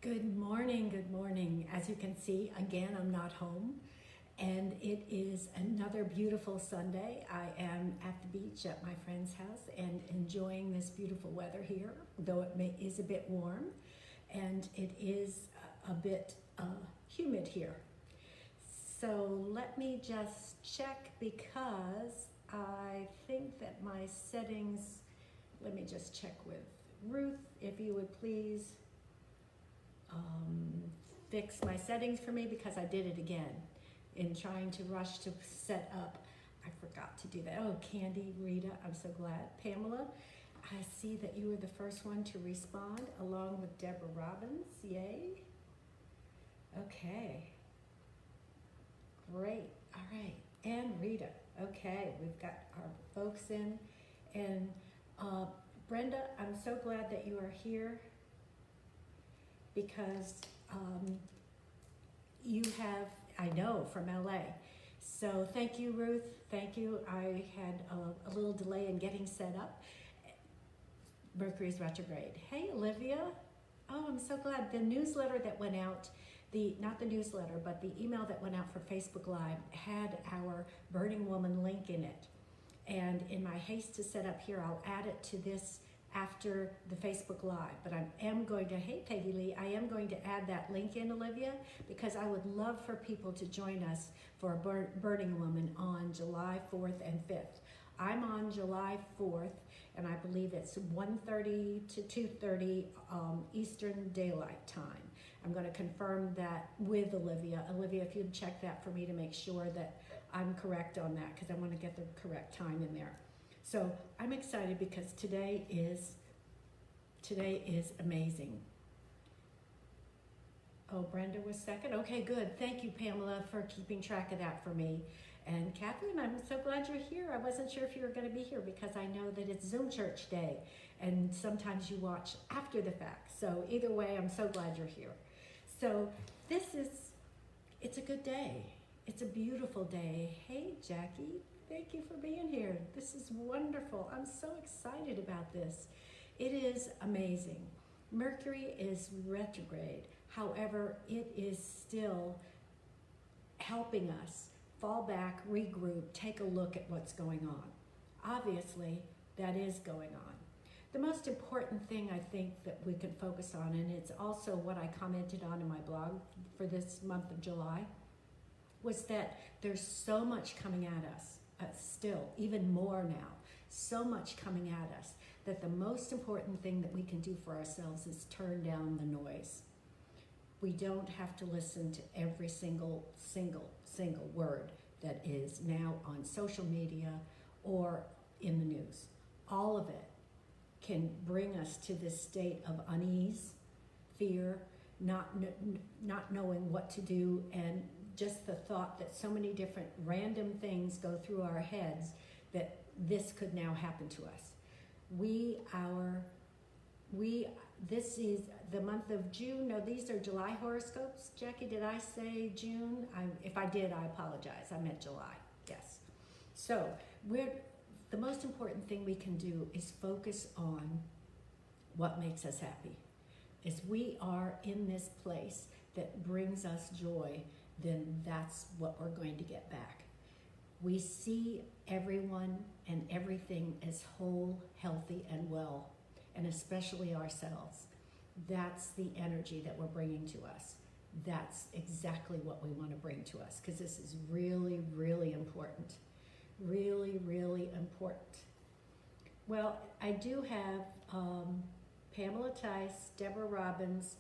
Good morning, good morning. As you can see, again, I'm not home, and it is another beautiful Sunday. I am at the beach at my friend's house and enjoying this beautiful weather here, though is a bit warm, and it is a bit humid here. So let me just check because I think that my settings, let me just check with Ruth, if you would please. Fix my settings for me because I did it again in trying to rush to set up. I forgot to do that. Oh, Candy, Rita, I'm so glad. Pamela, I see that you were the first one to respond along with Deborah Robbins. Yay. Okay. Great. All right. And Rita. Okay, we've got our folks in. And Brenda, I'm so glad that you are here because you have, I know, from LA. So thank you, Ruth. Thank you. I had a little delay in getting set up. Mercury's retrograde. Hey, Olivia. Oh, I'm so glad. The newsletter that went out, not the newsletter, but the email that went out for Facebook Live had our Burning Woman link in it. And in my haste to set up here, I'll add it to this after the Facebook Live, but I am going to, hey Peggy Lee, I am going to add that link in, Olivia, because I would love for people to join us for a Burning Woman on July 4th and 5th. I'm on July 4th, and I believe it's 1:30 to 2:30 Eastern Daylight Time. I'm going to confirm that with Olivia. Olivia, if you'd check that for me to make sure that I'm correct on that, because I want to get the correct time in there. So I'm excited because today is amazing. Oh, Brenda was second. Okay, good. Thank you, Pamela, for keeping track of that for me. And Catherine, I'm so glad you're here. I wasn't sure if you were going to be here because I know that it's Zoom Church Day, and sometimes you watch after the fact. So either way, I'm so glad you're here. So it's a good day. It's a beautiful day. Hey, Jackie. Thank you for being here. This is wonderful. I'm so excited about this. It is amazing. Mercury is retrograde. However, it is still helping us fall back, regroup, take a look at what's going on. Obviously, that is going on. The most important thing I think that we can focus on, and it's also what I commented on in my blog for this month of July, was that there's so much coming at us. Still, even more now, so much coming at us, that the most important thing that we can do for ourselves is turn down the noise. We don't have to listen to every single word that is now on social media or in the news. All of it can bring us to this state of unease, fear, not knowing what to do, and just the thought that so many different random things go through our heads that this could now happen to us. This is the month of June. No, these are July horoscopes. Jackie, did I say June? If I did, I apologize. I meant July, yes. So the most important thing we can do is focus on what makes us happy. As we are in this place that brings us joy, then that's what we're going to get back. We see everyone and everything as whole, healthy, and well, and especially ourselves. That's the energy that we're bringing to us. That's exactly what we want to bring to us, because this is really, really important. Really, really important. Well, I do have Pamela Tice, Deborah Robbins,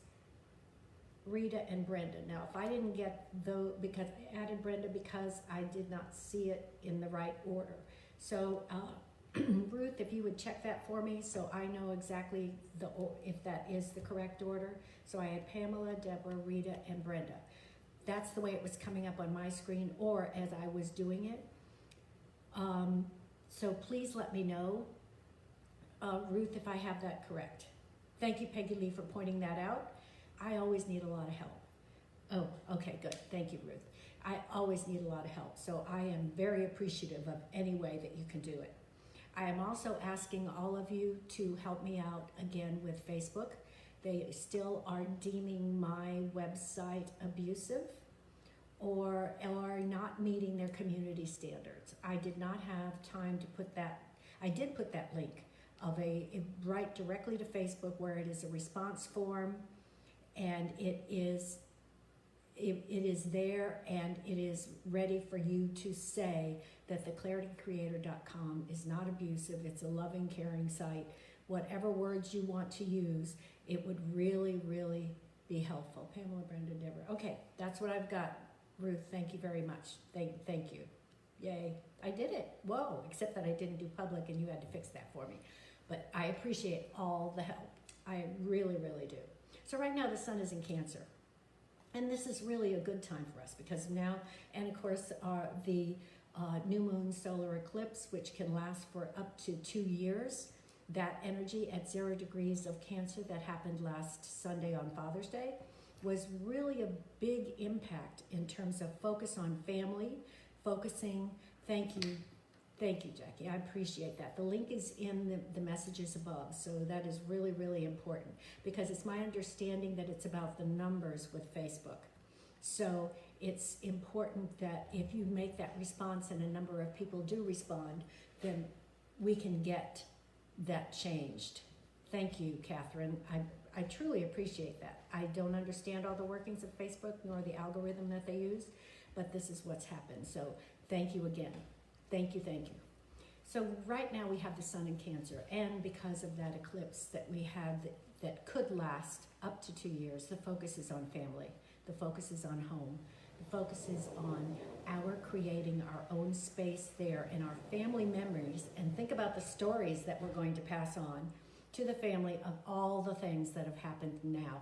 Rita, and Brenda. Now, if I didn't get because I added Brenda because I did not see it in the right order. So, Ruth, if you would check that for me so I know exactly if that is the correct order. So I had Pamela, Deborah, Rita, and Brenda. That's the way it was coming up on my screen or as I was doing it. So please let me know, Ruth, if I have that correct. Thank you, Peggy Lee, for pointing that out. I always need a lot of help. Oh, okay, good. Thank you, Ruth. I always need a lot of help, so I am very appreciative of any way that you can do it. I am also asking all of you to help me out again with Facebook. They still are deeming my website abusive or are not meeting their community standards. I did not have time to put that. I did put that link of right directly to Facebook, where it is a response form, and it is there, and it is ready for you to say that the claritycreator.com is not abusive. It's a loving, caring site. Whatever words you want to use, it would really, really be helpful. Pamela, Brenda, Deborah. Okay, that's what I've got. Ruth, thank you very much. Thank you. Yay, I did it. Whoa, except that I didn't do public and you had to fix that for me. But I appreciate all the help. I really, really do. So right now the sun is in Cancer. And this is really a good time for us because now, and of course, the new moon solar eclipse, which can last for up to 2 years, that energy at 0 degrees of Cancer that happened last Sunday on Father's Day was really a big impact in terms of focus on family, focusing. Thank you, Jackie. I appreciate that. The link is in the messages above, so that is really, really important because it's my understanding that it's about the numbers with Facebook. So it's important that if you make that response and a number of people do respond, then we can get that changed. Thank you, Catherine. I truly appreciate that. I don't understand all the workings of Facebook nor the algorithm that they use, but this is what's happened. So thank you again. Thank you. So right now we have the sun in Cancer, and because of that eclipse that we have that could last up to 2 years, the focus is on family. The focus is on home. The focus is on our creating our own space there in our family memories, and think about the stories that we're going to pass on to the family of all the things that have happened now.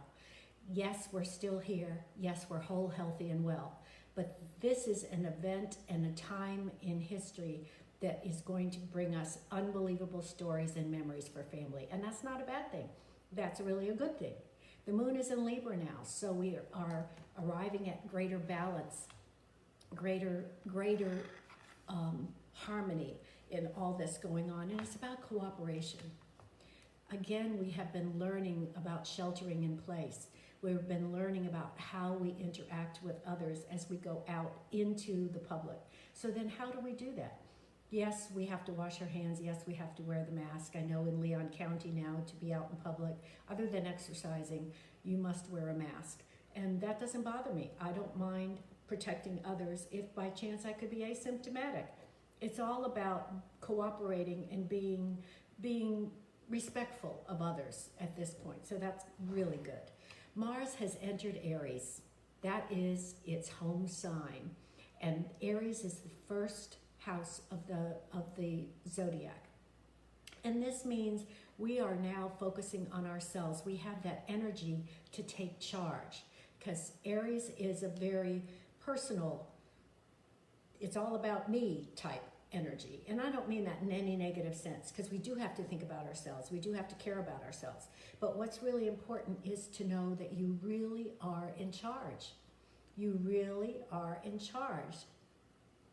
Yes, we're still here. Yes, we're whole, healthy, and well. But this is an event and a time in history that is going to bring us unbelievable stories and memories for family. And that's not a bad thing. That's really a good thing. The moon is in Libra now, so we are arriving at greater balance, greater harmony in all this going on. And it's about cooperation. Again, we have been learning about sheltering in place. We've been learning about how we interact with others as we go out into the public. So then how do we do that? Yes, we have to wash our hands. Yes, we have to wear the mask. I know in Leon County now, to be out in public, other than exercising, you must wear a mask. And that doesn't bother me. I don't mind protecting others if by chance I could be asymptomatic. It's all about cooperating and being respectful of others at this point. So that's really good. Mars has entered Aries. That is its home sign. And Aries is the first house of the zodiac. And this means we are now focusing on ourselves. We have that energy to take charge because Aries is a very personal, it's all about me type energy. And I don't mean that in any negative sense because we do have to think about ourselves. We do have to care about ourselves. But what's really important is to know that you really are in charge. You really are in charge.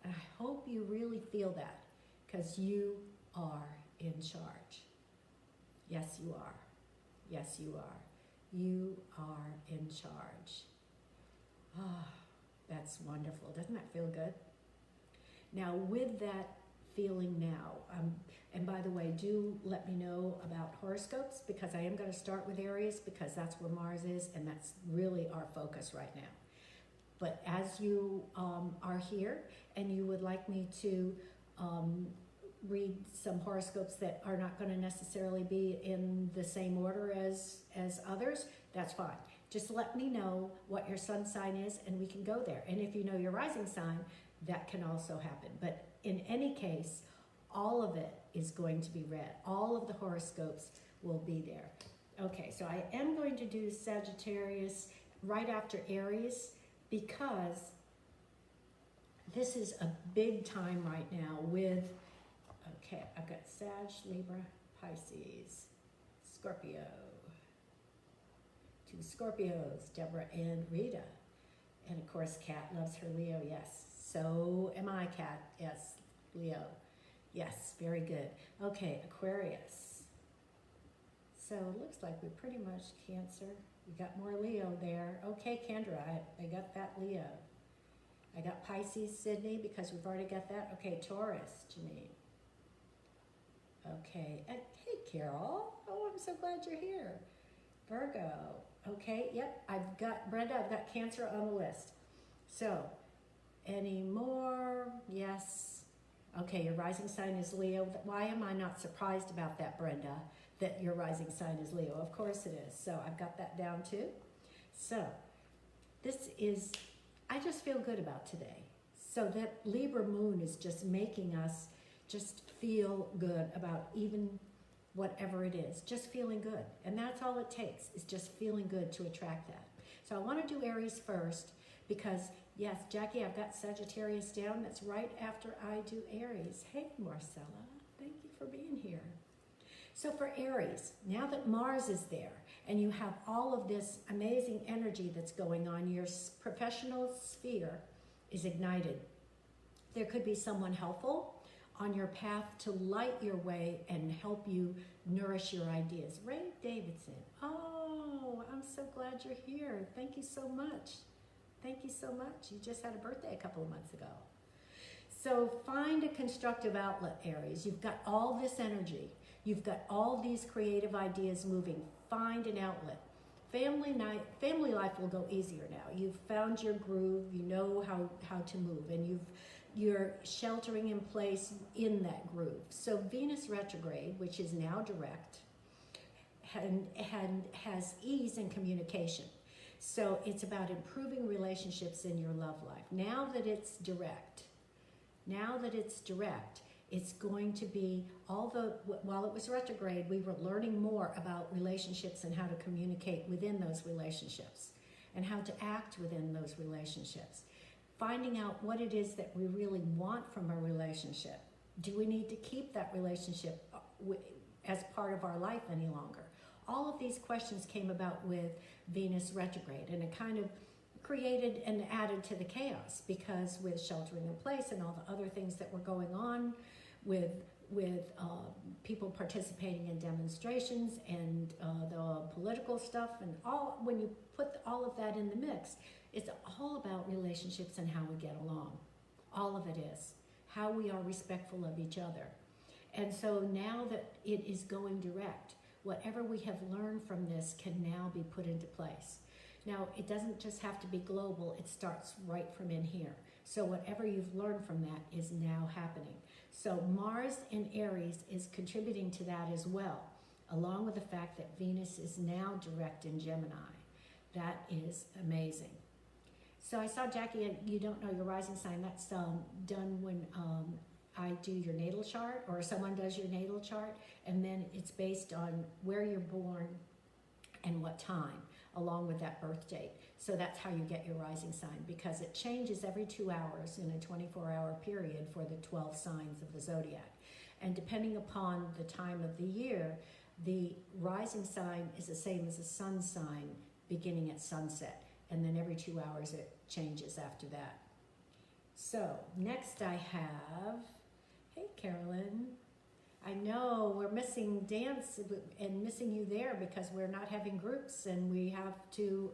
And I hope you really feel that because you are in charge. Yes, you are. Yes, you are. You are in charge. Ah, that's wonderful. Doesn't that feel good? Now, with that feeling now, and by the way, do let me know about horoscopes because I am going to start with Aries because that's where Mars is and that's really our focus right now. But as you are here and you would like me to read some horoscopes that are not going to necessarily be in the same order as others, that's fine. Just let me know what your sun sign is and we can go there. And if you know your rising sign, that can also happen. But in any case, all of it is going to be read. All of the horoscopes will be there. Okay, so I am going to do Sagittarius right after Aries because this is a big time right now with, okay, I've got Sag, Libra, Pisces, Scorpio. 2 Scorpios, Deborah and Rita. And of course, Kat loves her Leo, yes. So am I, Kat. Yes, Leo. Yes, very good. Okay, Aquarius, So it looks like we pretty much Cancer. We got more Leo there. Okay, Kendra, I got that Leo. I got Pisces, Sydney, because we've already got that. Okay, Taurus, Janine. Okay, hey, Carol. Oh, I'm so glad you're here. Virgo. Okay, yep, I've got, Brenda, I've got Cancer on the list. So, any more? Yes. Okay, your rising sign is Leo. Why am I not surprised about that, Brenda, that your rising sign is Leo? Of course it is. So I've got that down too. So this is, I just feel good about today. So that Libra moon is just making us just feel good about even whatever it is, just feeling good. And that's all it takes, is just feeling good to attract that. So I want to do Aries first because, yes, Jackie, I've got Sagittarius down. That's right after I do Aries. Hey, Marcella, thank you for being here. So for Aries, now that Mars is there and you have all of this amazing energy that's going on, your professional sphere is ignited. There could be someone helpful on your path to light your way and help you nourish your ideas. Ray Davidson, oh, I'm so glad you're here. Thank you so much. Thank you so much. You just had a birthday a couple of months ago. So find a constructive outlet, Aries. You've got all this energy. You've got all these creative ideas moving. Find an outlet. Family life will go easier now. You've found your groove. You know how to move, and you're sheltering in place in that groove. So Venus retrograde, which is now direct, and has ease in communication. So it's about improving relationships in your love life. Now that it's direct, it's going to be, while it was retrograde, we were learning more about relationships and how to communicate within those relationships and how to act within those relationships. Finding out what it is that we really want from a relationship. Do we need to keep that relationship as part of our life any longer? All of these questions came about with Venus retrograde, and it kind of created and added to the chaos, because with sheltering in place and all the other things that were going on with people participating in demonstrations and the political stuff and all, when you put all of that in the mix, it's all about relationships and how we get along. All of it is. How we are respectful of each other. And so now that it is going direct, whatever we have learned from this can now be put into place. Now, it doesn't just have to be global, it starts right from in here. So whatever you've learned from that is now happening. So Mars in Aries is contributing to that as well, along with the fact that Venus is now direct in Gemini. That is amazing. So I saw, Jackie, you don't know your rising sign. That's done when I do your natal chart, or someone does your natal chart, and then it's based on where you're born and what time, along with that birth date. So that's how you get your rising sign, because it changes every 2 hours in a 24-hour period for the 12 signs of the zodiac. And depending upon the time of the year, the rising sign is the same as the sun sign beginning at sunset. And then every 2 hours it changes after that. So next I have, hey Carolyn, I know we're missing dance and missing you there because we're not having groups and we have to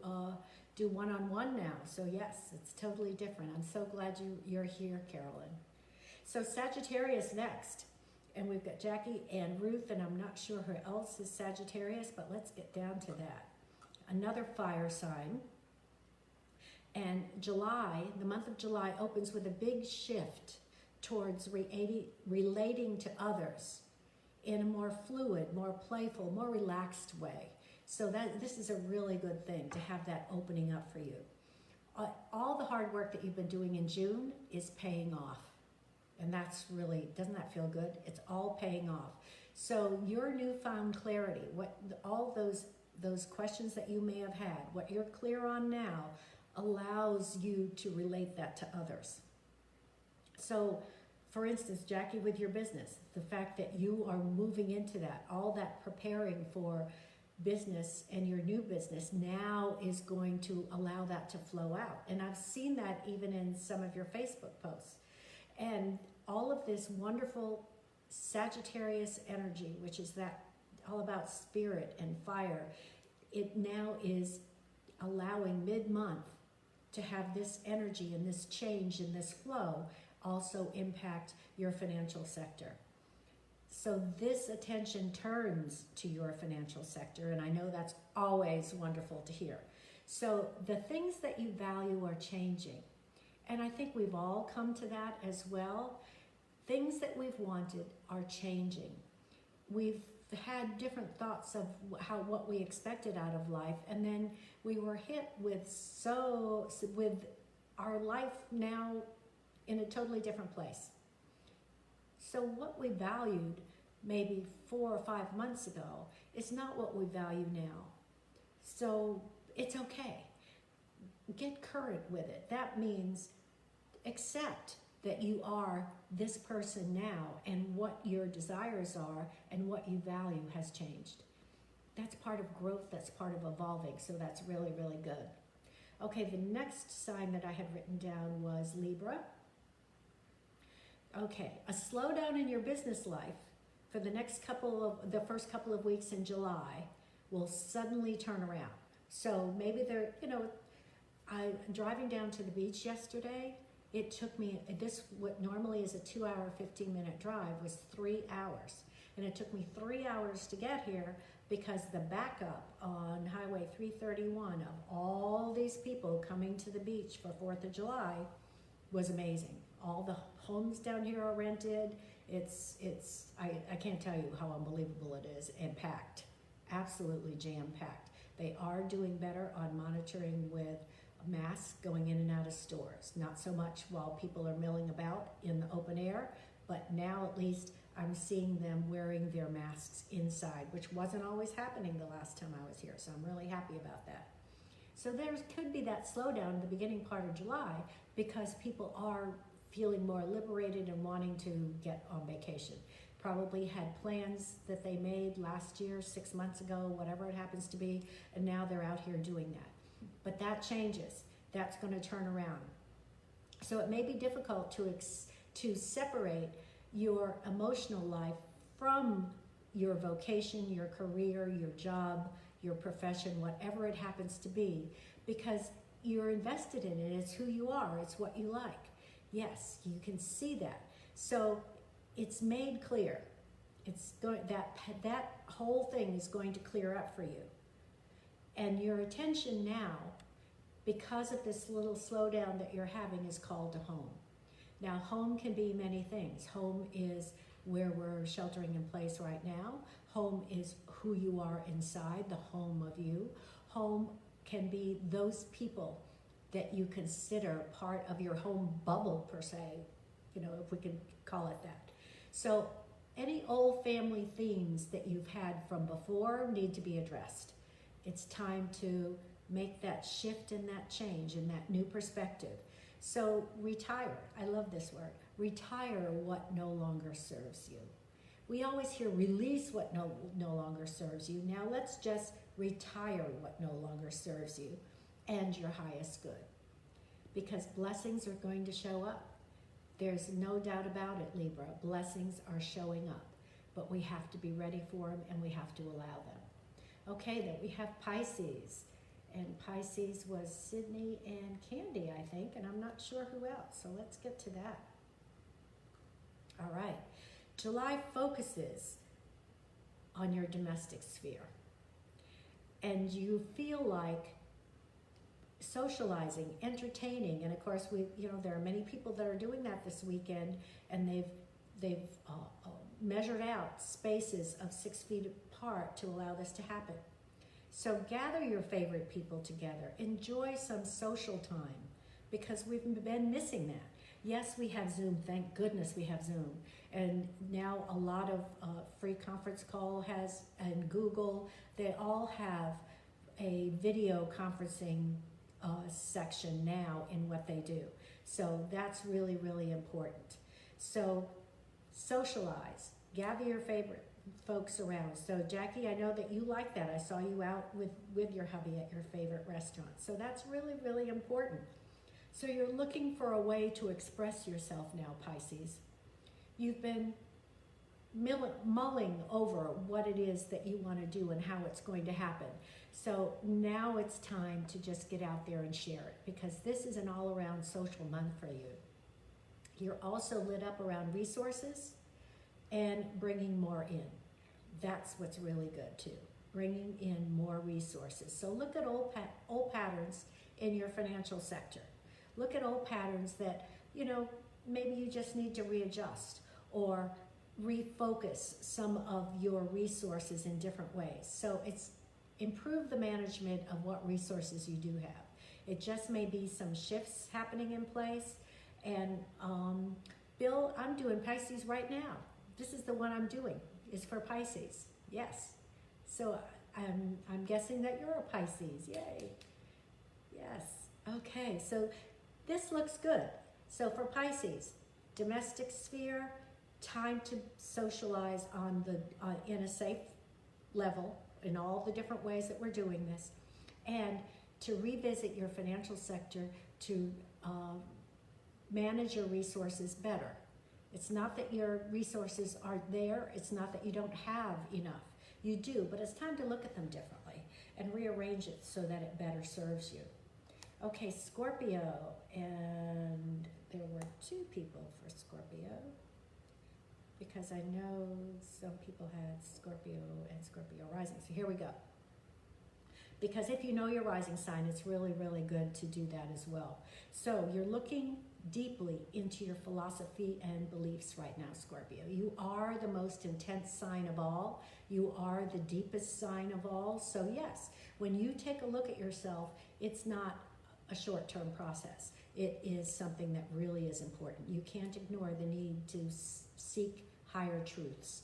do one-on-one now. So yes, it's totally different. I'm so glad you're here, Carolyn. So Sagittarius next. And we've got Jackie and Ruth, and I'm not sure who else is Sagittarius, but let's get down to that. Another fire sign. And July, the month of July, opens with a big shift towards relating to others in a more fluid, more playful, more relaxed way. So this is a really good thing to have that opening up for you. All the hard work that you've been doing in June is paying off. And that's really, doesn't that feel good? It's all paying off. So your newfound clarity, all those questions that you may have had, what you're clear on now, allows you to relate that to others. So, for instance, Jackie, with your business, the fact that you are moving into that, all that preparing for business and your new business now is going to allow that to flow out. And I've seen that even in some of your Facebook posts. And all of this wonderful Sagittarius energy, which is that all about spirit and fire. It now is allowing mid-month to have this energy and this change and this flow also impact your financial sector. So this attention turns to your financial sector, and I know that's always wonderful to hear. So the things that you value are changing, and I think we've all come to that as well. Things that we've wanted are changing. We've had different thoughts of what we expected out of life, and then we were hit with our life now in a totally different place. So what we valued maybe 4 or 5 months ago is not what we value now. So it's okay. Get current with it. That means accept that you are this person now, and what your desires are and what you value has changed. That's part of growth, that's part of evolving, so that's really, really good. Okay, the next sign that I had written down was Libra. Okay, a slowdown in your business life for the first couple of weeks in July will suddenly turn around. So maybe I'm driving down to the beach yesterday. It took me, what normally is a 2-hour, 15-minute drive was 3 hours. And it took me 3 hours to get here because the backup on Highway 331 of all these people coming to the beach for 4th of July was amazing. All the homes down here are rented. I can't tell you how unbelievable it is, and packed, absolutely jam-packed. They are doing better on monitoring with masks going in and out of stores. Not so much while people are milling about in the open air, but now at least I'm seeing them wearing their masks inside, which wasn't always happening the last time I was here, so I'm really happy about that. So there could be that slowdown in the beginning part of July because people are feeling more liberated and wanting to get on vacation. Probably had plans that they made last year, 6 months ago, whatever it happens to be, and now they're out here doing that. But that changes. That's going to turn around. So it may be difficult to separate your emotional life from your vocation, your career, your job, your profession, whatever it happens to be, because you're invested in it. It's who you are. It's what you like. Yes, you can see that. So it's made clear. That whole thing is going to clear up for you. And your attention now, because of this little slowdown that you're having, is called to home. Now, home can be many things. Home is where we're sheltering in place right now. Home is who you are inside, the home of you. Home can be those people that you consider part of your home bubble, per se, if we can call it that. So any old family themes that you've had from before need to be addressed. It's time to make that shift and that change and that new perspective. So retire. I love this word. Retire what no longer serves you. We always hear release what no longer serves you. Now let's just retire what no longer serves you and your highest good. Because blessings are going to show up. There's no doubt about it, Libra. Blessings are showing up. But we have to be ready for them, and we have to allow them. Okay, then we have Pisces. And Pisces was Sydney and Candy, I think, and I'm not sure who else. So let's get to that. All right. July focuses on your domestic sphere. And you feel like socializing, entertaining, and of course there are many people that are doing that this weekend, and they've measured out spaces of 6 feet apart to allow this to happen. So gather your favorite people together. Enjoy some social time, because we've been missing that. Yes, we have Zoom. Thank goodness we have Zoom. And now a lot of free conference call and Google, they all have a video conferencing section now in what they do. So that's really, really important. So socialize. Gather your favorite folks around. So Jackie, I know that you like that. I saw you out with your hubby at your favorite restaurant. So that's really, really important. So you're looking for a way to express yourself now, Pisces. You've been mulling over what it is that you want to do and how it's going to happen. So now it's time to just get out there and share it, because this is an all-around social month for you. You're also lit up around resources and bringing more in. That's what's really good too, bringing in more resources. So look at old patterns in your financial sector. Look at old patterns that, maybe you just need to readjust or refocus some of your resources in different ways. So it's improve the management of what resources you do have. It just may be some shifts happening in place. And Bill, I'm doing Pisces right now. This is the one I'm doing, is for Pisces. Yes. So I'm guessing that you're a Pisces. Yay. Yes. Okay. So this looks good. So for Pisces, domestic sphere, time to socialize in a safe level in all the different ways that we're doing this, and to revisit your financial sector to manage your resources better. It's not that your resources aren't there. It's not that you don't have enough. You do, but it's time to look at them differently and rearrange it so that it better serves you. Okay, Scorpio, and there were 2 people for Scorpio, because I know some people had Scorpio and Scorpio rising. So here we go. Because if you know your rising sign, it's really, really good to do that as well. So you're looking deeply into your philosophy and beliefs right now, Scorpio. You are the most intense sign of all. You are the deepest sign of all. So yes, when you take a look at yourself, it's not a short-term process. It is something that really is important. You can't ignore the need to seek higher truths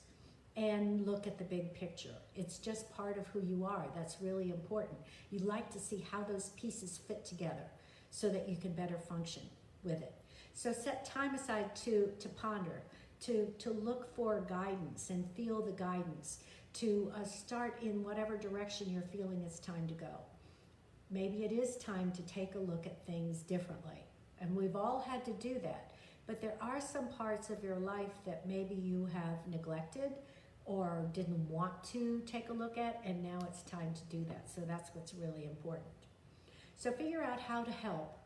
and look at the big picture. It's just part of who you are. That's really important. You like to see how those pieces fit together so that you can better function with it. So set time aside to ponder, to look for guidance and feel the guidance, to start in whatever direction you're feeling it's time to go. Maybe it is time to take a look at things differently. And we've all had to do that. But there are some parts of your life that maybe you have neglected or didn't want to take a look at, and now it's time to do that. So that's what's really important. So figure out how to help,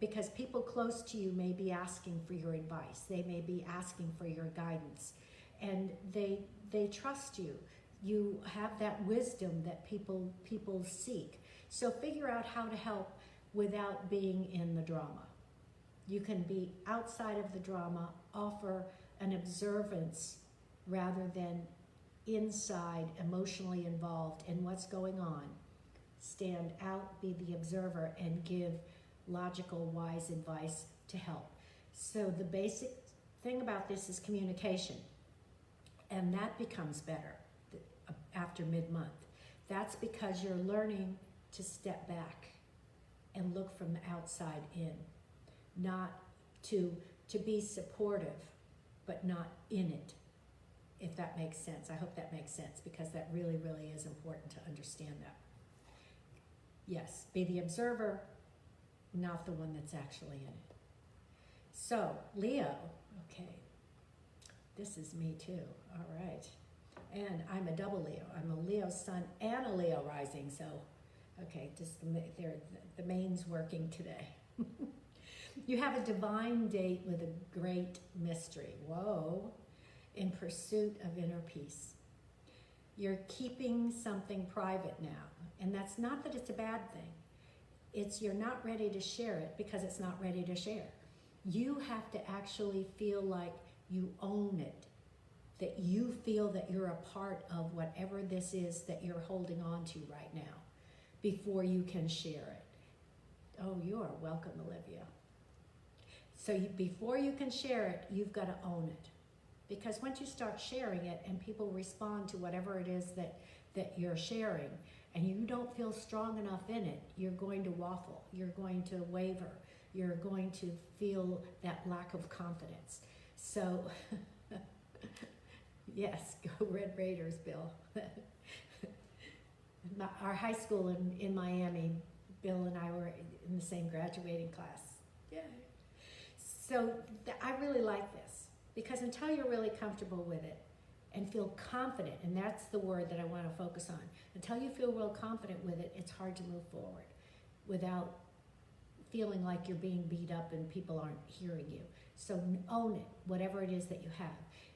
because people close to you may be asking for your advice. They may be asking for your guidance, and they trust you. You have that wisdom that people seek. So figure out how to help without being in the drama. You can be outside of the drama, offer an observance rather than inside, emotionally involved in what's going on. Stand out, be the observer, and give logical, wise advice to help. So the basic thing about this is communication, and that becomes better after mid-month. That's because you're learning to step back and look from the outside in, not to be supportive, but not in it, if that makes sense. I hope that makes sense, because that really, really is important to understand that. Yes, be the observer, not the one that's actually in it. So, Leo, okay, this is me too, all right. And I'm a double Leo. I'm a Leo sun and a Leo rising, so, okay, just the main's working today. You have a divine date with a great mystery. Whoa. In pursuit of inner peace. You're keeping something private now. And that's not that it's a bad thing. It's you're not ready to share it because it's not ready to share. You have to actually feel like you own it. That you feel that you're a part of whatever this is that you're holding on to right now before you can share it. Oh, you are welcome, Olivia. So before you can share it, you've got to own it. Because once you start sharing it and people respond to whatever it is that you're sharing, and you don't feel strong enough in it, you're going to waffle, you're going to waver, you're going to feel that lack of confidence. So, yes, go Red Raiders, Bill. Our high school in Miami, Bill and I were in the same graduating class. Yeah. So I really like this. Because until you're really comfortable with it and feel confident, and that's the word that I want to focus on, until you feel real confident with it, it's hard to move forward without feeling like you're being beat up and people aren't hearing you. So own it, whatever it is that you have.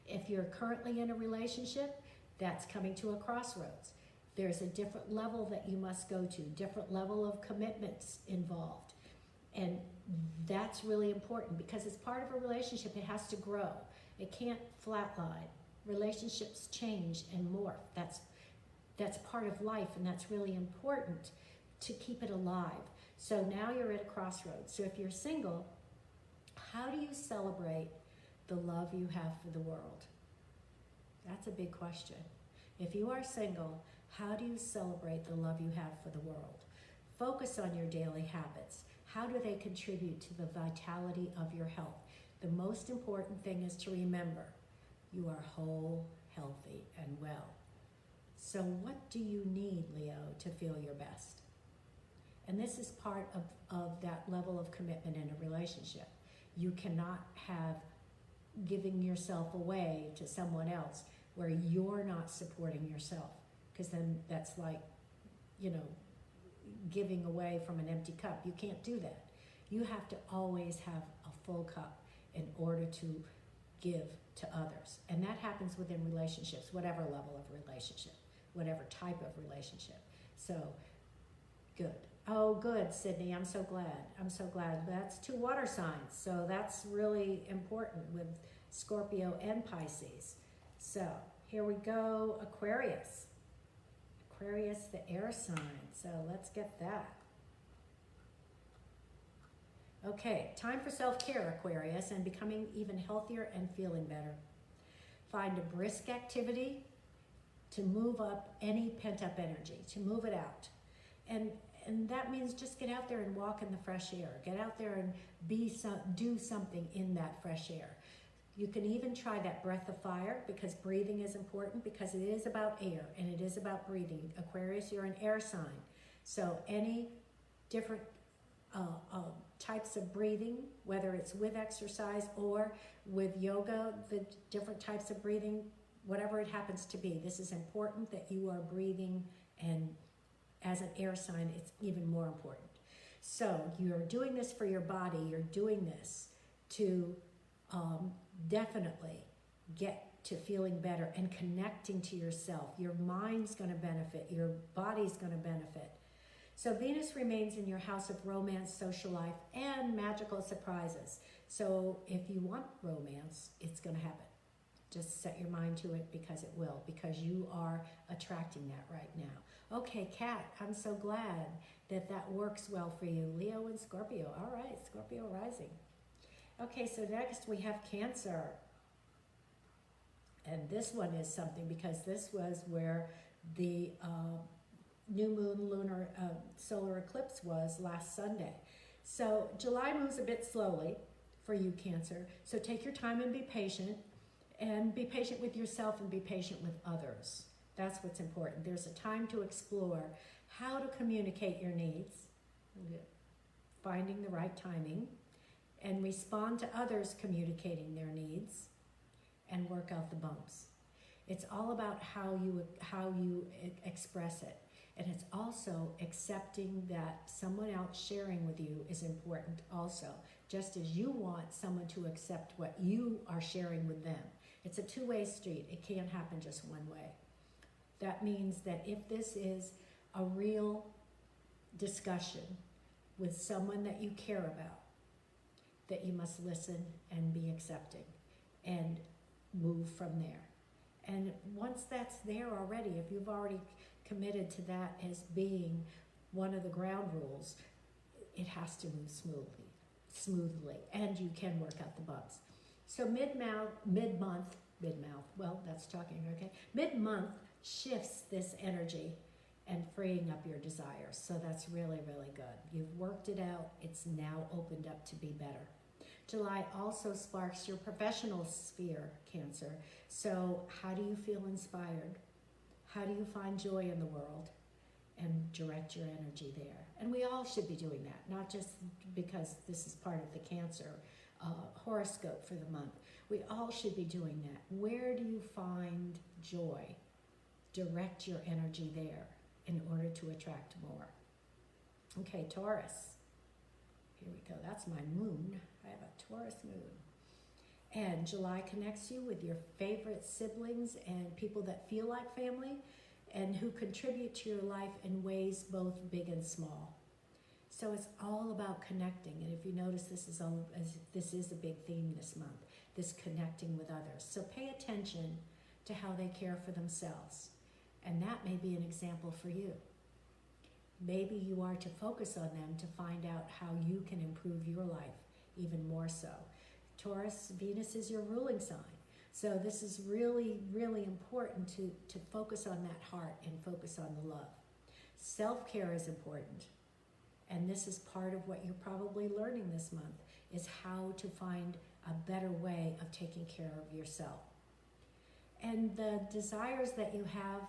If you're currently in a relationship, that's coming to a crossroads. There's a different level that you must go to, different level of commitments involved. And that's really important because as part of a relationship, it has to grow. It can't flatline. Relationships change and morph. That's part of life, and that's really important to keep it alive. So now you're at a crossroads. So if you're single, how do you celebrate the love you have for the world? That's a big question. If you are single, how do you celebrate the love you have for the world? Focus on your daily habits. How do they contribute to the vitality of your health? The most important thing is to remember, you are whole, healthy, and well. So what do you need, Leo, to feel your best? And this is part of that level of commitment in a relationship. You cannot have giving yourself away to someone else where you're not supporting yourself, because then that's like, giving away from an empty cup. You can't do that. You have to always have a full cup in order to give to others. And that happens within relationships, whatever level of relationship, whatever type of relationship. So, good. Oh, good, Sydney. I'm so glad. I'm so glad. That's 2 water signs. So that's really important with Scorpio and Pisces. So here we go, Aquarius. Aquarius, the air sign. So let's get that. Okay, time for self-care, Aquarius, and becoming even healthier and feeling better. Find a brisk activity to move up any pent-up energy, to move it out. And that means just get out there and walk in the fresh air. Get out there and do something in that fresh air. You can even try that breath of fire, because breathing is important, because it is about air and it is about breathing. Aquarius, you're an air sign. So any different types of breathing, whether it's with exercise or with yoga, the different types of breathing, whatever it happens to be, this is important that you are breathing, and as an air sign, it's even more important. So you're doing this for your body. You're doing this to definitely get to feeling better and connecting to yourself. Your mind's going to benefit. Your body's going to benefit. So Venus remains in your house of romance, social life, and magical surprises. So if you want romance, it's going to happen. Just set your mind to it, because it will, because you are attracting that right now. Okay, Kat, I'm so glad that works well for you. Leo and Scorpio. All right, Scorpio rising. Okay, so next we have Cancer. And this one is something, because this was where the new moon lunar solar eclipse was last Sunday. So July moves a bit slowly for you, Cancer. So take your time and be patient. And be patient with yourself and be patient with others. That's what's important. There's a time to explore how to communicate your needs, finding the right timing, and respond to others communicating their needs, and work out the bumps. It's all about how you express it. And it's also accepting that someone else sharing with you is important also, just as you want someone to accept what you are sharing with them. It's a two-way street. It can't happen just one way. That means that if this is a real discussion with someone that you care about, that you must listen and be accepting and move from there. And once that's there already, if you've already committed to that as being one of the ground rules, it has to move smoothly, and you can work out the bumps. So mid-month, well, that's talking, okay? Mid-month shifts this energy and freeing up your desires. So that's really, really good. You've worked it out. It's now opened up to be better. July also sparks your professional sphere, Cancer. So how do you feel inspired? How do you find joy in the world? And direct your energy there. And we all should be doing that, not just because this is part of the Cancer horoscope for the month. We all should be doing that. Where do you find joy? Direct your energy there in order to attract more. Okay, Taurus. Here we go. That's my moon. I have a Taurus moon. And July connects you with your favorite siblings and people that feel like family and who contribute to your life in ways both big and small. So it's all about connecting. And if you notice, this is a big theme this month, this connecting with others. So pay attention to how they care for themselves. And that may be an example for you. Maybe you are to focus on them to find out how you can improve your life even more so. Taurus, Venus is your ruling sign. So this is really, really important to focus on that heart and focus on the love. Self-care is important. And this is part of what you're probably learning this month, is how to find a better way of taking care of yourself. And the desires that you have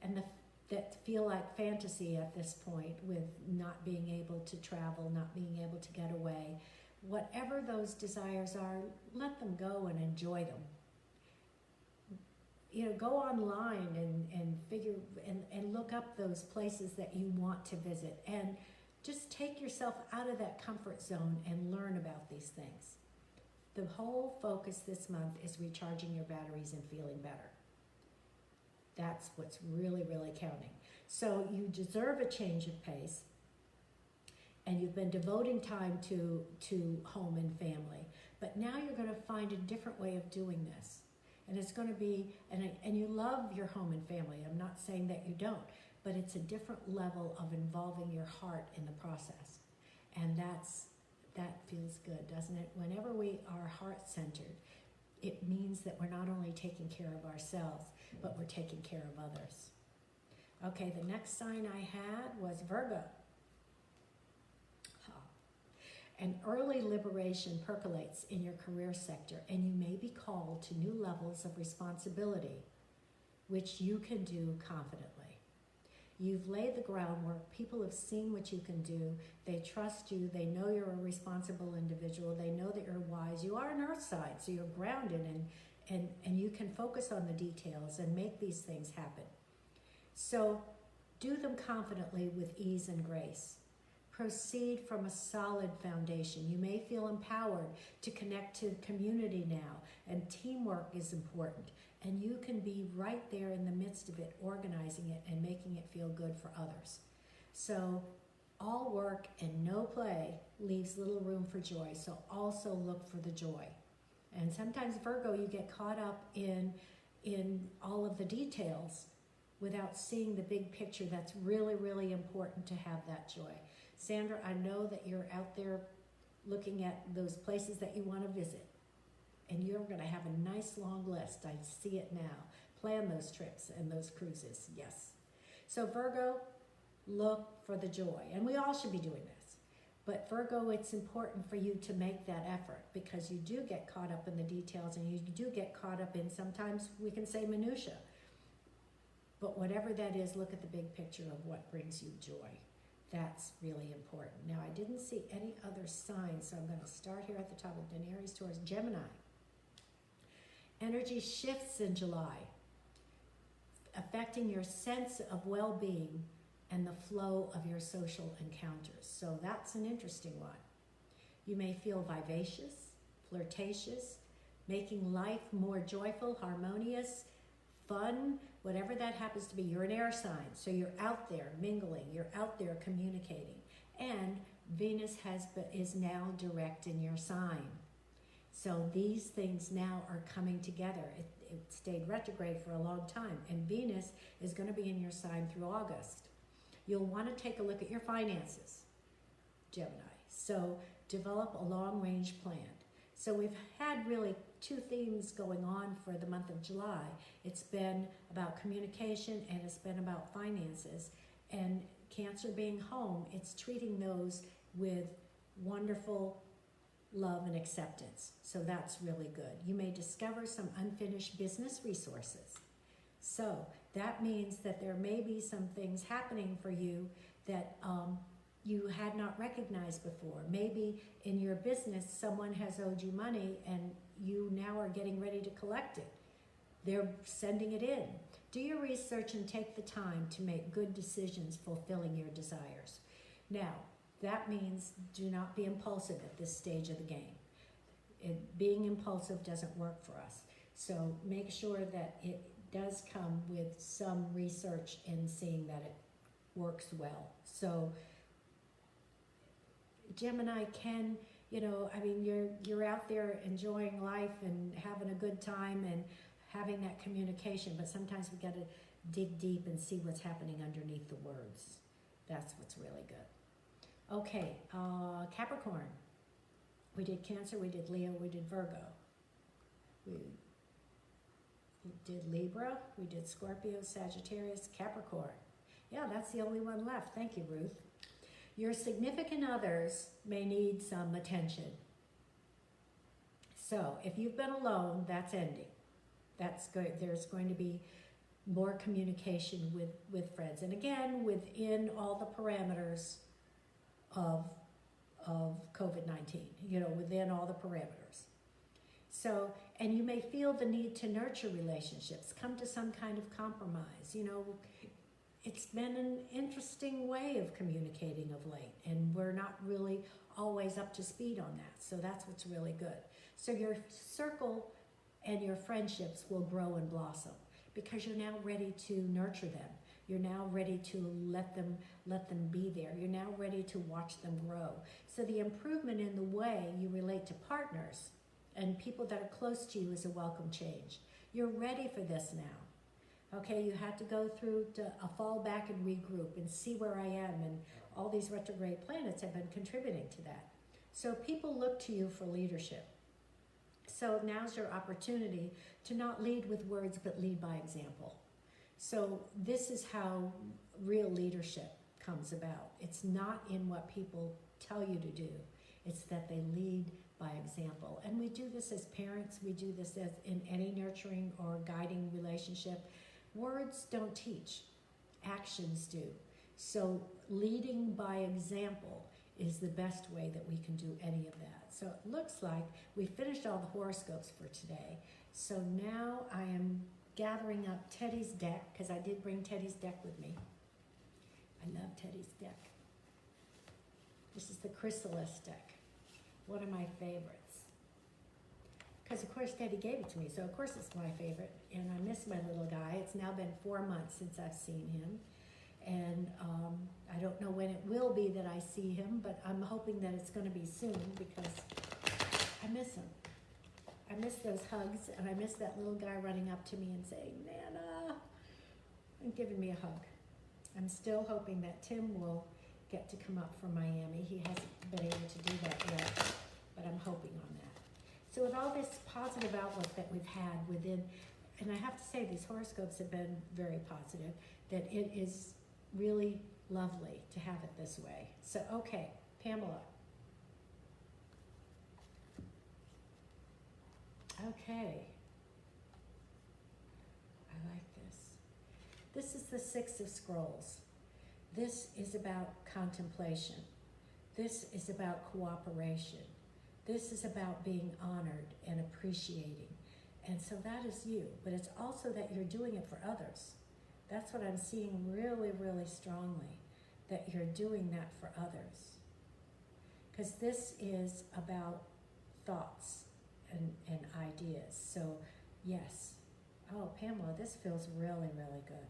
and that feel like fantasy at this point, with not being able to travel, not being able to get away, whatever those desires are, let them go and enjoy them. You know, go online and figure and look up those places that you want to visit, and just take yourself out of that comfort zone and learn about these things. The whole focus this month is recharging your batteries and feeling better. That's what's really, really counting. So you deserve a change of pace, and you've been devoting time to home and family. But now you're going to find a different way of doing this. And it's going to be, and you love your home and family. I'm not saying that you don't, but it's a different level of involving your heart in the process. And that feels good, doesn't it? Whenever we are heart-centered, it means that we're not only taking care of ourselves, but we're taking care of others. Okay, the next sign I had was Virgo. An early liberation percolates in your career sector, and you may be called to new levels of responsibility, which you can do confidently. You've laid the groundwork. People have seen what you can do. They trust you. They know you're a responsible individual. They know that you're wise. You are an earth side, so you're grounded, and you can focus on the details and make these things happen. So do them confidently with ease and grace. Proceed from a solid foundation. You may feel empowered to connect to community now, and teamwork is important. And you can be right there in the midst of it, organizing it and making it feel good for others. So all work and no play leaves little room for joy. So also look for the joy. And sometimes, Virgo, you get caught up in all of the details without seeing the big picture. That's really, really important to have that joy. Sandra, I know that you're out there looking at those places that you want to visit. And you're going to have a nice long list. I see it now. Plan those trips and those cruises, yes. So Virgo, look for the joy. And we all should be doing this. But Virgo, it's important for you to make that effort, because you do get caught up in the details, and you do get caught up in, sometimes we can say, minutia. But whatever that is, look at the big picture of what brings you joy. That's really important. Now, I didn't see any other signs, so I'm going to start here at the top of Daenerys towards Gemini. Energy shifts in July, affecting your sense of well-being and the flow of your social encounters. So that's an interesting one. You may feel vivacious, flirtatious, making life more joyful, harmonious, fun, whatever that happens to be. You're an air sign, so you're out there mingling, you're out there communicating. And Venus is now direct in your sign. So these things now are coming together. It stayed retrograde for a long time, and Venus is going to be in your sign through August. You'll want to take a look at your finances, Gemini. So develop a long-range plan. So we've had really two themes going on for the month of July. It's been about communication, and it's been about finances. And Cancer being home, it's treating those with wonderful love and acceptance. So that's really good. You may discover some unfinished business resources. So that means that there may be some things happening for you that you had not recognized before. Maybe in your business, someone has owed you money and you now are getting ready to collect it. They're sending it in. Do your research and take the time to make good decisions fulfilling your desires. Now, that means do not be impulsive at this stage of the game. Being impulsive doesn't work for us. So make sure that it does come with some research and seeing that it works well. So Gemini can, you're out there enjoying life and having a good time and having that communication, but sometimes we got to dig deep and see what's happening underneath the words. That's what's really good. Okay, Capricorn. We did Cancer, we did Leo, we did Virgo. We did Libra, we did Scorpio, Sagittarius, Capricorn. Yeah, that's the only one left. Thank you, Ruth. Your significant others may need some attention. So if you've been alone, that's ending. That's good. There's going to be more communication with friends. And again, within all the parameters of COVID-19, within all the parameters. So, and you may feel the need to nurture relationships, come to some kind of compromise. It's been an interesting way of communicating of late, and we're not really always up to speed on that. So that's what's really good. So your circle and your friendships will grow and blossom because you're now ready to nurture them. You're now ready to let them be there. You're now ready to watch them grow. So the improvement in the way you relate to partners and people that are close to you is a welcome change. You're ready for this now. Okay, you had to go through a fall back and regroup and see where I am, and all these retrograde planets have been contributing to that. So people look to you for leadership. So now's your opportunity to not lead with words, but lead by example. So this is how real leadership comes about. It's not in what people tell you to do. It's that they lead by example. And we do this as parents. We do this as in any nurturing or guiding relationship. Words don't teach. Actions do. So leading by example is the best way that we can do any of that. So it looks like we finished all the horoscopes for today. So now I am gathering up Teddy's deck, because I did bring Teddy's deck with me. I love Teddy's deck. This is the Chrysalis deck, one of my favorites. Because of course Teddy gave it to me, so of course it's my favorite. And I miss my little guy. It's now been 4 months since I've seen him. And I don't know when it will be that I see him, but I'm hoping that it's going to be soon because I miss him. I miss those hugs, and I miss that little guy running up to me and saying, Nana, and giving me a hug. I'm still hoping that Tim will get to come up from Miami. He hasn't been able to do that yet, but I'm hoping on that. So with all this positive outlook that we've had within, and I have to say these horoscopes have been very positive, that it is really lovely to have it this way. So, okay, Pamela. Okay. I like this. This is the Six of Scrolls. This is about contemplation. This is about cooperation. This is about being honored and appreciating. And so that is you, but it's also that you're doing it for others. That's what I'm seeing really, really strongly, that you're doing that for others. Because this is about thoughts and ideas. So, yes. Oh, Pamela, this feels really, really good.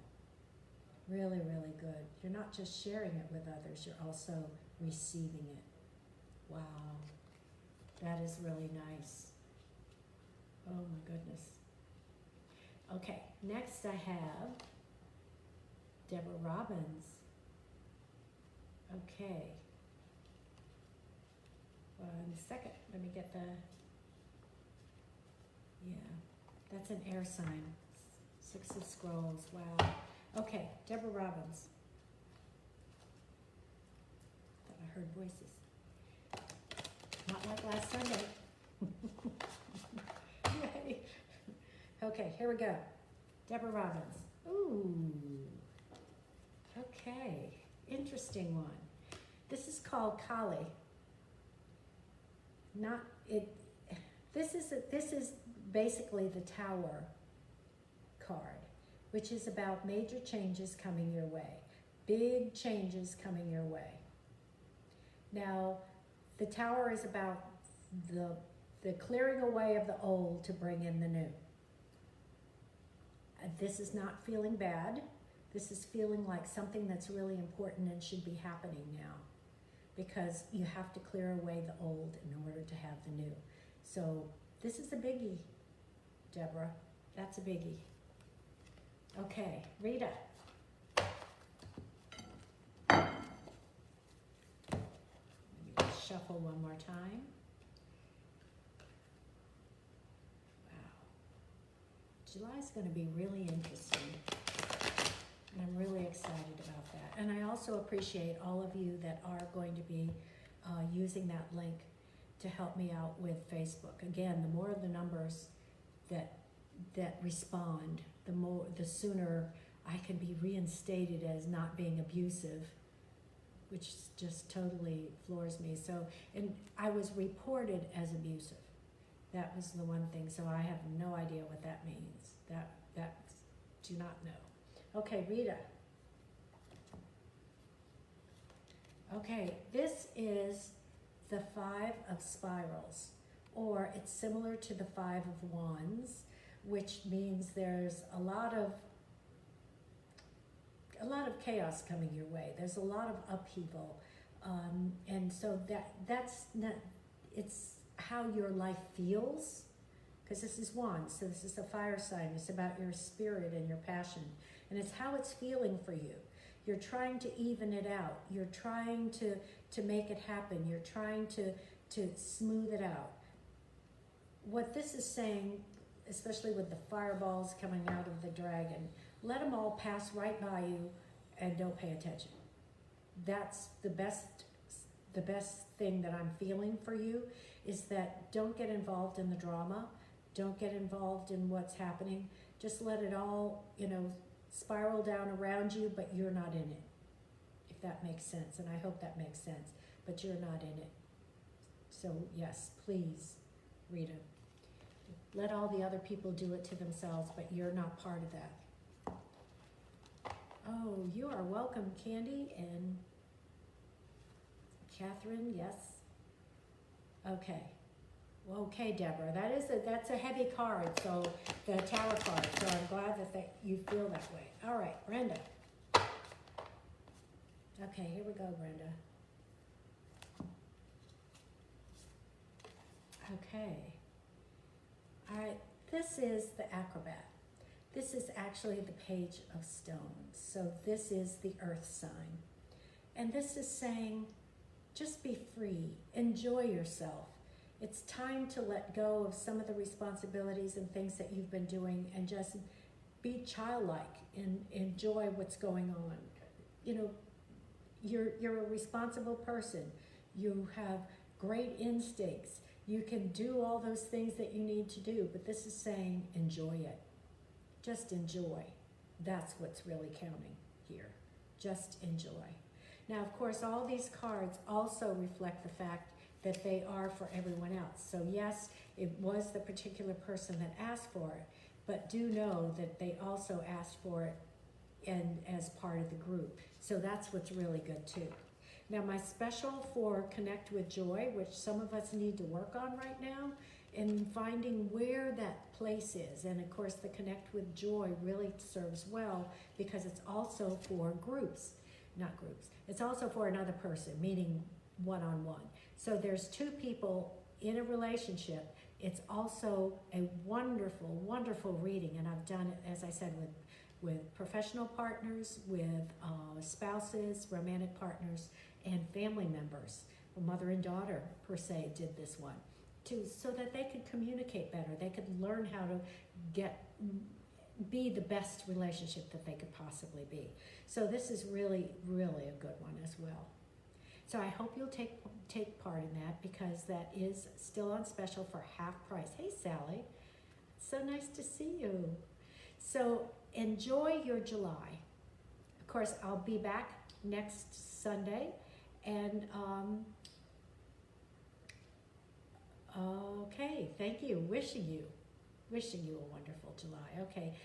Really, really good. You're not just sharing it with others, you're also receiving it. Wow. That is really nice. Oh my goodness. Okay, next I have Deborah Robbins. Okay. 1 second, let me get the, yeah, that's an air sign. Six of Scrolls, wow. Okay, Deborah Robbins. Thought I heard voices. Not like last Sunday. Yay. Okay, here we go. Deborah Robbins. Ooh. Okay, interesting one. This is called Kali. Not it. This is basically the Tower card, which is about major changes coming your way, big changes coming your way. Now, the Tower is about the clearing away of the old to bring in the new. This is not feeling bad. This is feeling like something that's really important and should be happening now, because you have to clear away the old in order to have the new. So this is a biggie, Deborah. That's a biggie. Okay, Rita. Let me just shuffle one more time. July's going to be really interesting, and I'm really excited about that. And I also appreciate all of you that are going to be using that link to help me out with Facebook. Again, the more of the numbers that respond, the sooner I can be reinstated as not being abusive, which just totally floors me. So, and I was reported as abusive. That was the one thing, so I have no idea what that means. That do not know. Okay, Rita. Okay, this is the 5 of Spirals, or it's similar to the 5 of Wands, which means there's a lot of chaos coming your way. There's a lot of upheaval, and so that's not. It's how your life feels, because this is Wands, so this is a fire sign. It's about your spirit and your passion, and it's how it's feeling for you. You're trying to even it out. You're trying to make it happen. You're trying to smooth it out. What this is saying, especially with the fireballs coming out of the dragon, let them all pass right by you and don't pay attention. That's the best thing that I'm feeling for you, is that don't get involved in the drama. Don't get involved in what's happening. Just let it all, spiral down around you, but you're not in it, if that makes sense. And I hope that makes sense, but you're not in it. So yes, please, Rita, let all the other people do it to themselves, but you're not part of that. Oh, you are welcome, Candy and Catherine, yes. Okay. Well, okay, Deborah, that's a heavy card, so the Tower card, so I'm glad that you feel that way. All right, Brenda. Okay, here we go, Brenda. Okay. All right, this is the Acrobat. This is actually the Page of Stones, so this is the Earth sign. And this is saying, just be free, enjoy yourself. It's time to let go of some of the responsibilities and things that you've been doing and just be childlike and enjoy what's going on. You're a responsible person. You have great instincts. You can do all those things that you need to do, but this is saying enjoy it. Just enjoy. That's what's really counting here. Just enjoy. Now, of course, all these cards also reflect the fact that they are for everyone else. So yes, it was the particular person that asked for it, but do know that they also asked for it and as part of the group. So that's what's really good too. Now, my special for Connect with Joy, which some of us need to work on right now, in finding where that place is. And of course, the Connect with Joy really serves well because it's also for groups, not groups. It's also for another person, meaning one-on-one. So there's 2 people in a relationship. It's also a wonderful, wonderful reading. And I've done it, as I said, with professional partners, with spouses, romantic partners, and family members. A mother and daughter, per se, did this one, too, so that they could communicate better. They could learn how to be the best relationship that they could possibly be. So this is really, really a good one as well. So I hope you'll take part in that, because that is still on special for half price. Hey, Sally, so nice to see you. So enjoy your July. Of course, I'll be back next Sunday And okay, thank you. Wishing you a wonderful July. Okay,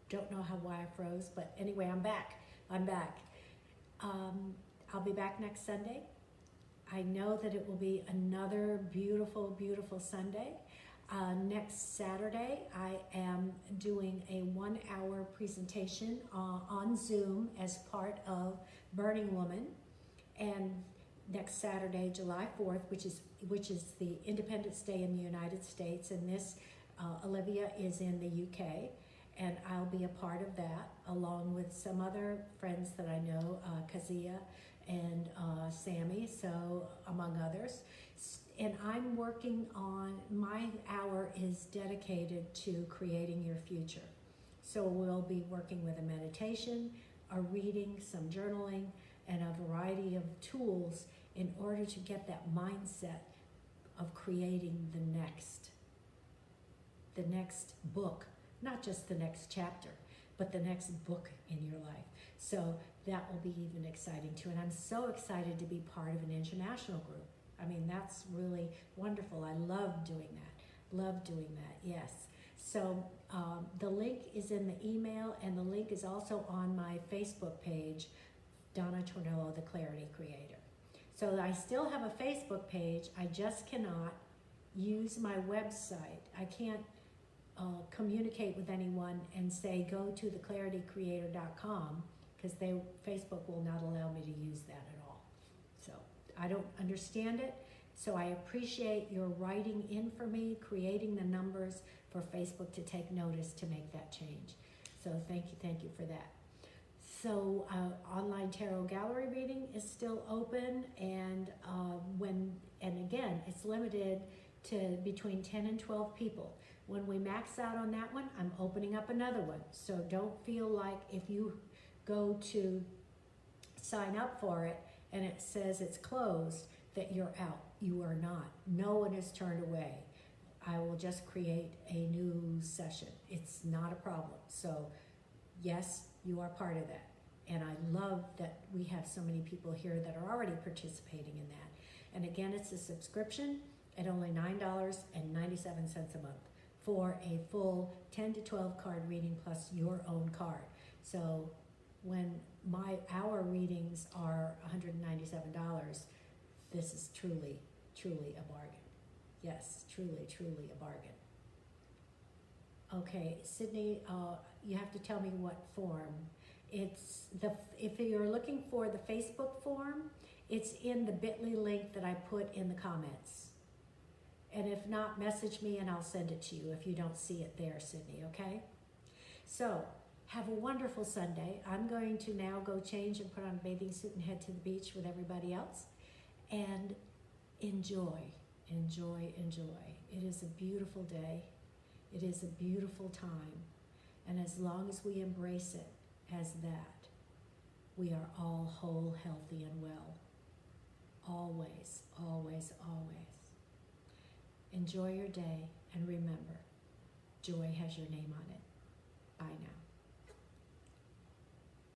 don't know why I froze, but anyway, I'm back. I'll be back next Sunday. I know that it will be another beautiful, beautiful Sunday. Next Saturday, I am doing a 1-hour presentation on Zoom as part of Burning Woman. And next Saturday, July 4th, which is the Independence Day in the United States, and this Olivia is in the UK, and I'll be a part of that along with some other friends that I know, Kazia and Sammy, so among others. And I'm working on, my hour is dedicated to creating your future. So we'll be working with a meditation, a reading, some journaling, and a variety of tools in order to get that mindset of creating the next book, not just the next chapter, but the next book in your life. So that will be even exciting too. And I'm so excited to be part of an international group. I mean, that's really wonderful. I love doing that, yes. So the link is in the email, and the link is also on my Facebook page, Donna Tornillo, the Clarity Creator. So I still have a Facebook page, I just cannot use my website. I can't communicate with anyone and say go to theclaritycreator.com, because Facebook will not allow me to use that at all. So I don't understand it. So I appreciate your writing in for me, creating the numbers for Facebook to take notice to make that change. So thank you for that. So online tarot gallery reading is still open, and again, it's limited to between 10 and 12 people. When we max out on that one, I'm opening up another one. So don't feel like if you go to sign up for it and it says it's closed, that you're out. You are not. No one is turned away. I will just create a new session. It's not a problem. So yes, you are part of that. And I love that we have so many people here that are already participating in that. And again, it's a subscription at only $9.97 a month for a full 10 to 12 card reading plus your own card. So when our readings are $197, this is truly, truly a bargain. Yes, truly, truly a bargain. Okay, Sydney, you have to tell me what form. If you're looking for the Facebook form, it's in the bit.ly link that I put in the comments. And if not, message me and I'll send it to you if you don't see it there, Sydney, okay? So, have a wonderful Sunday. I'm going to now go change and put on a bathing suit and head to the beach with everybody else. And enjoy, enjoy, enjoy. It is a beautiful day. It is a beautiful time. And as long as we embrace it as that, we are all whole, healthy, and well. Always, always, always. Enjoy your day, and remember, joy has your name on it. Bye now.